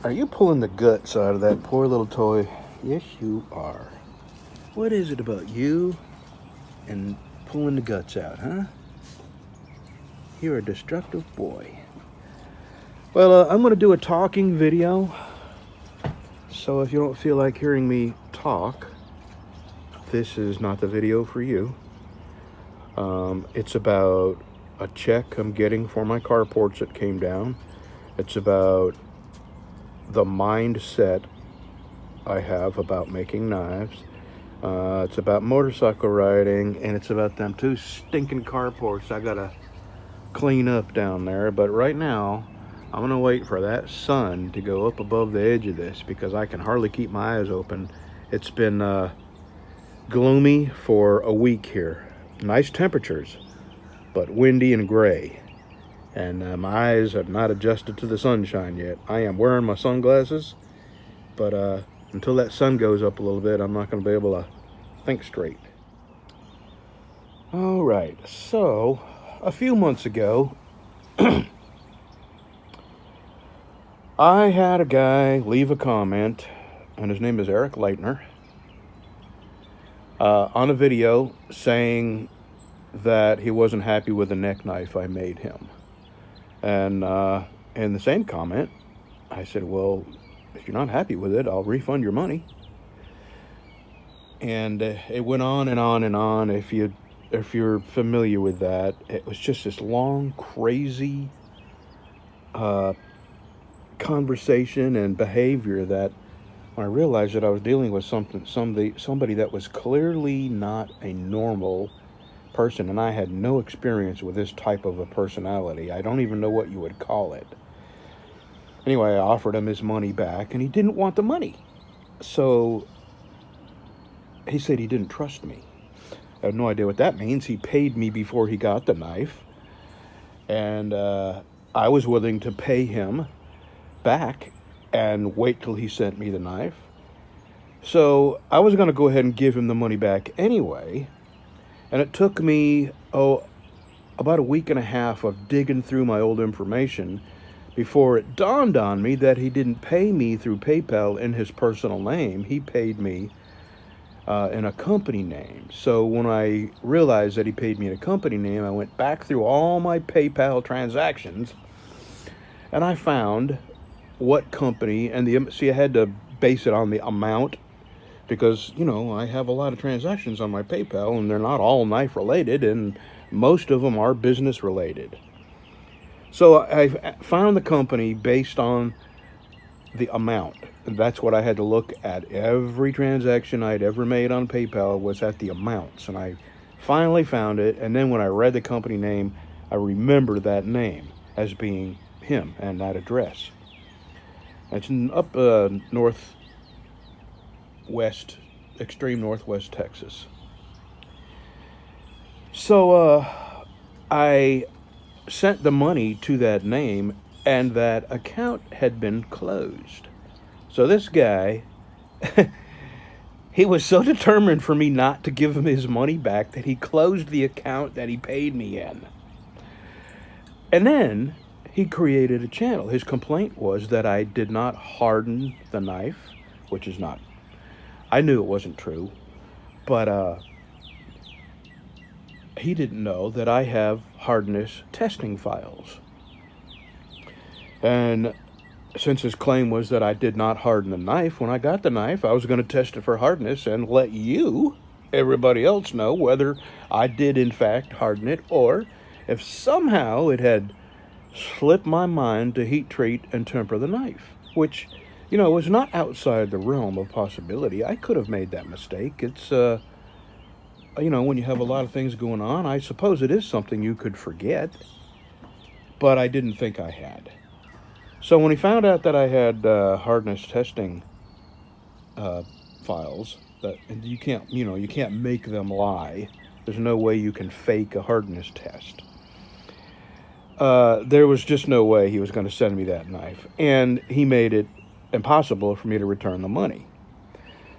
Are you pulling the guts out of that poor little toy? Yes, you are. What is it about you and pulling the guts out, huh? You're a destructive boy. Well, I'm going to do a talking video. So if you don't feel like hearing me talk, this is not the video for you. It's about a check I'm getting for my carports that came down. It's about the mindset I have about making knives. It's about motorcycle riding, and it's about them two stinking carports I gotta clean up down there. But right now, I'm gonna wait for that sun to go up above the edge of this because I can hardly keep my eyes open. It's been gloomy for a week here. Nice temperatures, but windy and gray. And my eyes have not adjusted to the sunshine yet. I am wearing my sunglasses, but until that sun goes up a little bit, I'm not going to be able to think straight. All right, so a few months ago, I had a guy leave a comment, and his name is Eric Leitner, on a video saying that he wasn't happy with the neck knife I made him. And in the same comment, I said, well, if you're not happy with it, I'll refund your money. And it went on and on and on. If you're familiar with that, it was just this long, crazy conversation and behavior that when I realized that I was dealing with somebody that was clearly not a normal person, and I had no experience with this type of a personality. I don't even know what you would call it. Anyway, I offered him his money back, and he didn't want the money. So he said he didn't trust me. I have no idea what that means. He paid me before he got the knife, and I was willing to pay him back and wait till he sent me the knife. So I was going to go ahead and give him the money back anyway. And it took me, about a week and a half of digging through my old information before it dawned on me that he didn't pay me through PayPal in his personal name. He paid me in a company name. So when I realized that he paid me in a company name, I went back through all my PayPal transactions, and I found what company, and I had to base it on the amount, because, I have a lot of transactions on my PayPal, and they're not all knife related, and most of them are business related. So I found the company based on the amount. And that's what I had to look at. Every transaction I'd ever made on PayPal was at the amounts, and I finally found it. And then when I read the company name, I remembered that name as being him and that address. It's up extreme northwest Texas. So I sent the money to that name, and that account had been closed. So this guy, he was so determined for me not to give him his money back that he closed the account that he paid me in. And then he created a channel. His complaint was that I did not harden the knife, which is not. I knew it wasn't true, but he didn't know that I have hardness testing files. And since his claim was that I did not harden the knife, when I got the knife, I was going to test it for hardness and let everybody else know whether I did in fact harden it, or if somehow it had slipped my mind to heat treat and temper the knife, which, was not outside the realm of possibility. I could have made that mistake. It's, when you have a lot of things going on, I suppose it is something you could forget, but I didn't think I had. So when he found out that I had hardness testing files, that you can't make them lie. There's no way you can fake a hardness test. There was just no way he was going to send me that knife, and he made it impossible for me to return the money.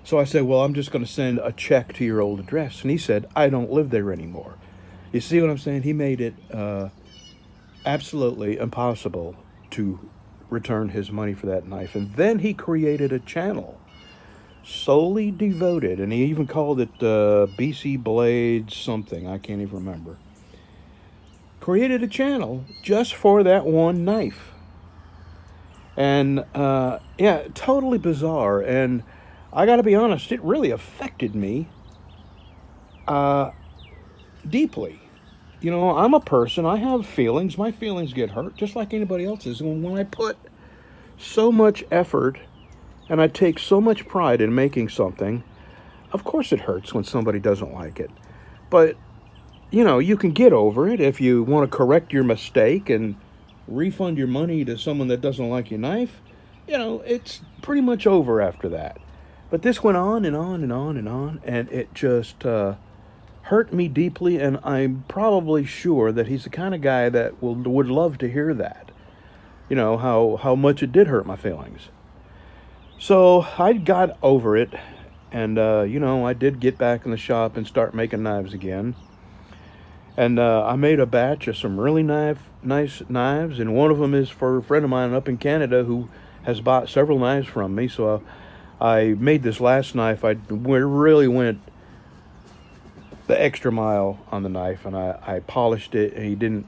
So I said, well, I'm just going to send a check to your old address. And he said, I don't live there anymore. You see what I'm saying? He made it absolutely impossible to return his money for that knife. And then he created a channel solely devoted, and he even called it BC Blades something. I can't even remember. Created a channel just for that one knife. And yeah, totally bizarre. And I got to be honest, it really affected me uh, deeply. You know, I'm a person, I have feelings. My feelings get hurt just like anybody else's. And when I put so much effort and I take so much pride in making something, of course it hurts when somebody doesn't like it. But, you know, you can get over it if you want to correct your mistake and refund your money to someone that doesn't like your knife. You know, it's pretty much over after that. But this went on and on and on and on, and it just hurt me deeply, and I'm probably sure that he's the kind of guy that would love to hear that. You know, how much it did hurt my feelings. So I got over it, and you know, I did get back in the shop and start making knives again. And I made a batch of some really nice knives, and one of them is for a friend of mine up in Canada who has bought several knives from me. So I made this last knife. I really went the extra mile on the knife, and I polished it, and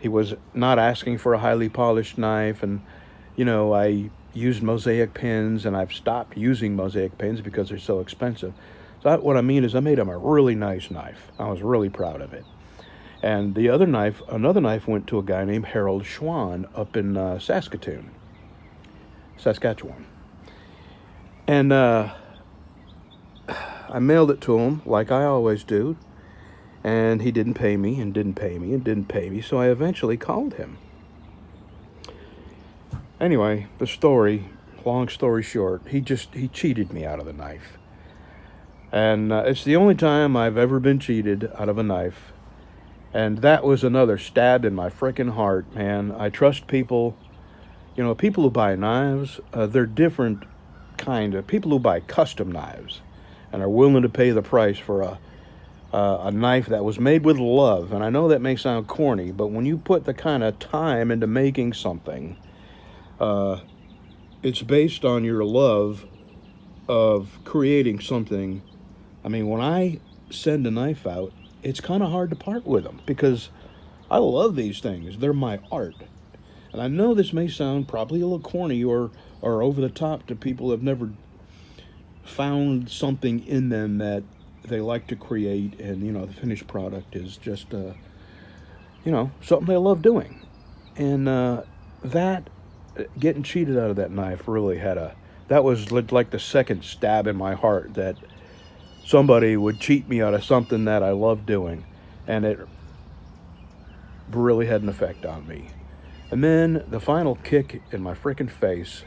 he was not asking for a highly polished knife. And you know, I used mosaic pins, and I've stopped using mosaic pins because they're so expensive. So what I mean is I made him a really nice knife. I was really proud of it. And another knife went to a guy named Harold Schwann up in Saskatchewan. And I mailed it to him like I always do. And he didn't pay me and didn't pay me and didn't pay me. So I eventually called him. Anyway, long story short, he cheated me out of the knife. And it's the only time I've ever been cheated out of a knife. And that was another stab in my frickin' heart, man. I trust people. You know, people who buy knives, they're different kind of people who buy custom knives and are willing to pay the price for a knife that was made with love. And I know that may sound corny, but when you put the kind of time into making something, it's based on your love of creating something. I mean, when I send a knife out, it's kind of hard to part with them because I love these things. They're my art. And I know this may sound probably a little corny or over the top to people who have never found something in them that they like to create, and, you know, the finished product is just, you know, something they love doing. And that, getting cheated out of that knife really that was like the second stab in my heart that somebody would cheat me out of something that I love doing, and it really had an effect on me. And then the final kick in my freaking face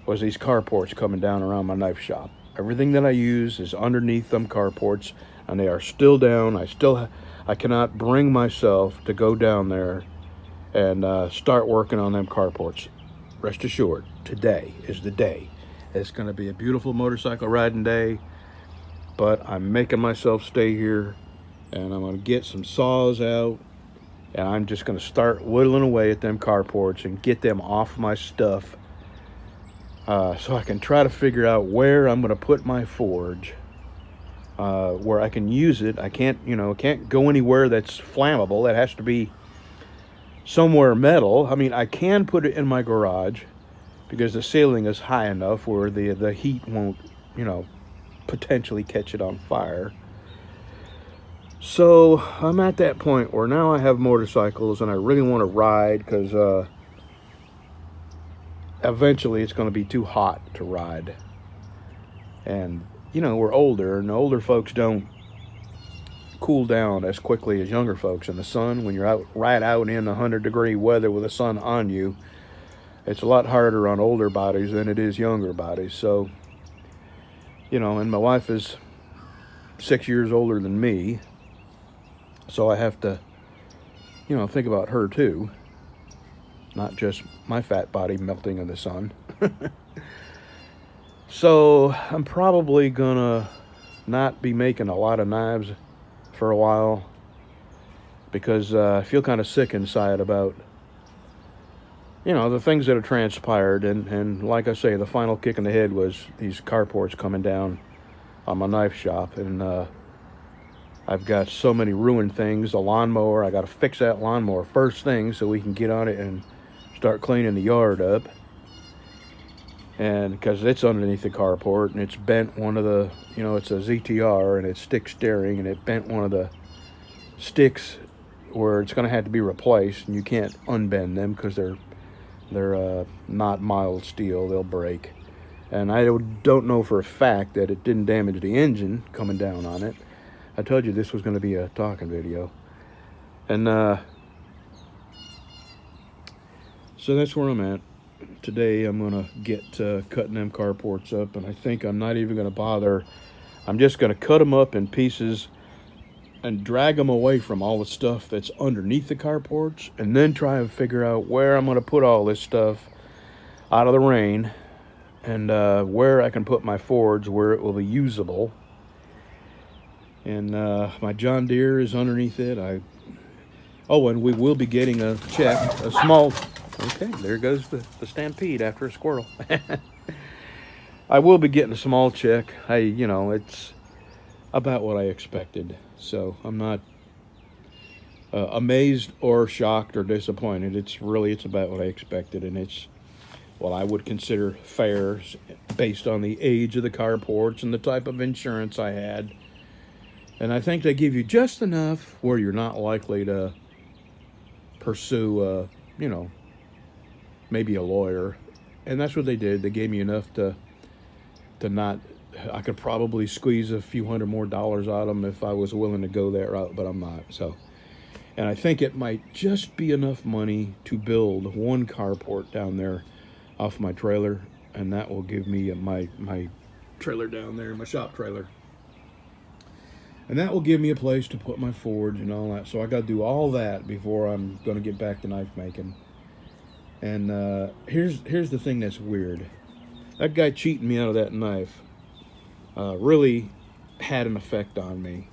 was these carports coming down around my knife shop. Everything that I use is underneath them carports, and they are still down. I cannot bring myself to go down there and start working on them carports. Rest assured, today is the day. It's going to be a beautiful motorcycle riding day. But I'm making myself stay here, and I'm going to get some saws out, and I'm just going to start whittling away at them carports and get them off my stuff, so I can try to figure out where I'm going to put my forge, where I can use it. I can't go anywhere that's flammable. It has to be somewhere metal. I mean, I can put it in my garage because the ceiling is high enough where the heat won't, potentially catch it on fire. So I'm at that point where now I have motorcycles and I really want to ride because eventually it's going to be too hot to ride. And, we're older, and older folks don't cool down as quickly as younger folks in the sun. When you're right out in 100-degree weather with the sun on you, it's a lot harder on older bodies than it is younger bodies. So, and my wife is 6 years older than me, so I have to, think about her too, not just my fat body melting in the sun. So I'm probably gonna not be making a lot of knives for a while because I feel kind of sick inside about you know, the things that have transpired. And like I say, the final kick in the head was these carports coming down on my knife shop. And I've got so many ruined things. The lawnmower, I got to fix that lawnmower first thing so we can get on it and start cleaning the yard up. And because it's underneath the carport, and it's bent one of the, you know, it's a ZTR and it's stick steering, and it bent one of the sticks where it's going to have to be replaced, and you can't unbend them because they're not mild steel. They'll break. And I don't know for a fact that it didn't damage the engine coming down on it. I told you this was going to be a talking video. And so that's where I'm at. Today I'm going to get cutting them carports up, and I think I'm not even going to bother. I'm just going to cut them up in pieces and drag them away from all the stuff that's underneath the carports, and then try and figure out where I'm going to put all this stuff out of the rain, and where I can put my Fords where it will be usable. And my John Deere is underneath it. Oh, and we will be getting a check, a small... Okay, there goes the stampede after a squirrel. I will be getting a small check. You know, it's about what I expected. So I'm not amazed or shocked or disappointed. It's about what I expected. And it's what I would consider fair based on the age of the carports and the type of insurance I had. And I think they give you just enough where you're not likely to pursue, you know, maybe a lawyer. And that's what they did. They gave me enough to not, I could probably squeeze a few $100 more out of them if I was willing to go that route, but I'm not. So, and I think it might just be enough money to build one carport down there off my trailer, and that will give me my trailer down there, my shop trailer. And that will give me a place to put my Ford and all that. So I got to do all that before I'm going to get back to knife making. And here's the thing that's weird. That guy cheating me out of that knife really had an effect on me.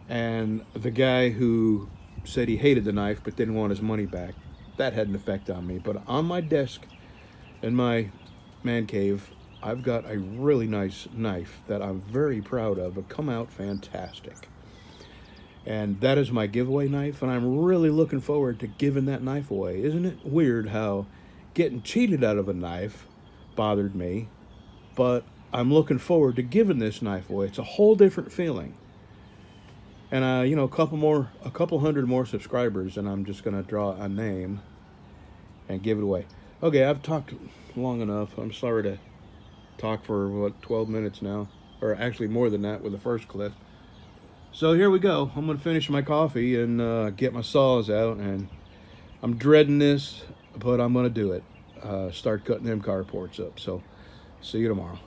And the guy who said he hated the knife but didn't want his money back, that had an effect on me. But on my desk in my man cave, I've got a really nice knife that I'm very proud of. It come out fantastic. And that is my giveaway knife, and I'm really looking forward to giving that knife away. Isn't it weird how getting cheated out of a knife bothered me, but I'm looking forward to giving this knife away. It's a whole different feeling. And you know, a couple hundred more subscribers, and I'm just gonna draw a name and give it away. Okay, I've talked long enough. I'm sorry to talk for 12 minutes now, or actually more than that with the first clip. So here we go. I'm gonna finish my coffee and get my saws out, and I'm dreading this, but I'm gonna do it. Start cutting them carports up. So see you tomorrow.